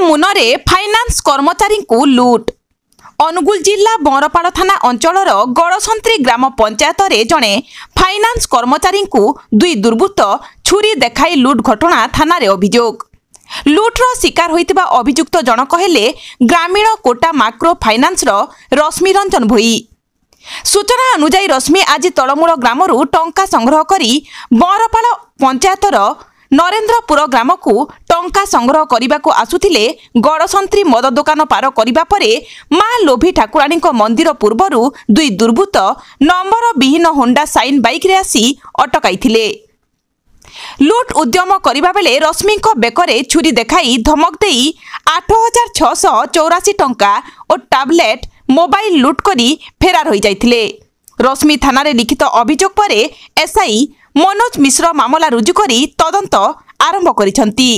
ମୁନରେ ଫାଇନାନ୍ସ କର୍ମଚାରୀଙ୍କୁ ଲୁଟ୍। ଅନୁଗୁଳ ଜିଲ୍ଲା ବରପାଳ ଥାନା ଅଞ୍ଚଳର ଗଡ଼ସନ୍ତ୍ରୀ ଗ୍ରାମ ପଞ୍ଚାୟତରେ ଜଣେ ଫାଇନାନ୍ସ କର୍ମଚାରୀଙ୍କୁ ଦୁଇ ଦୁର୍ବୃତ୍ତ ଛୁରୀ ଦେଖାଇ ଲୁଟ୍ ଘଟଣା ଥାନାରେ ଅଭିଯୋଗ। ଲୁଟ୍ର ଶିକାର ହୋଇଥିବା ଅଭିଯୁକ୍ତ ଜଣକ ହେଲେ ଗ୍ରାମୀଣ କୋଟା ମାକ୍ରୋ ଫାଇନାନ୍ସର ରଶ୍ମି ରଞ୍ଜନ ଭୋଇ। ସୂଚନା ଅନୁଯାୟୀ ରଶ୍ମି ଆଜି ତଳମୂଳ ଗ୍ରାମରୁ ଟଙ୍କା ସଂଗ୍ରହ କରି ବରପାଳ ପଞ୍ଚାୟତର ନରେନ୍ଦ୍ରପୁର ଗ୍ରାମକୁ ଟଙ୍କା ସଂଗ୍ରହ କରିବାକୁ ଆସୁଥିଲେ। ଗଡ଼ସନ୍ତ୍ରୀ ମଦ ଦୋକାନ ପାର କରିବା ପରେ ମା ଲୋଭି ଠାକୁରାଣୀଙ୍କ ମନ୍ଦିର ପୂର୍ବରୁ ଦୁଇ ଦୁର୍ବୃତ୍ତ ନମ୍ବର ବିହୀନ ହୋଣ୍ଡା ସାଇନ୍ ବାଇକ୍ରେ ଆସି ଅଟକାଇଥିଲେ। ଲୁଟ୍ ଉଦ୍ୟମ କରିବା ବେଳେ ରଶ୍ମିଙ୍କ ବେକରେ ଛୁରୀ ଦେଖାଇ ଧମକ ଦେଇ 8,684 ଟଙ୍କା ଓ ଟାବଲେଟ୍ ମୋବାଇଲ ଲୁଟ୍ କରି ଫେରାର ହୋଇଯାଇଥିଲେ। ରଶ୍ମି ଥାନାରେ ଲିଖିତ ଅଭିଯୋଗ ପରେ ଏସ୍ଆଇ ମନୋଜ ମିଶ୍ର ମାମଲା ରୁଜୁ କରି ତଦନ୍ତ ଆରମ୍ଭ କରିଛନ୍ତି।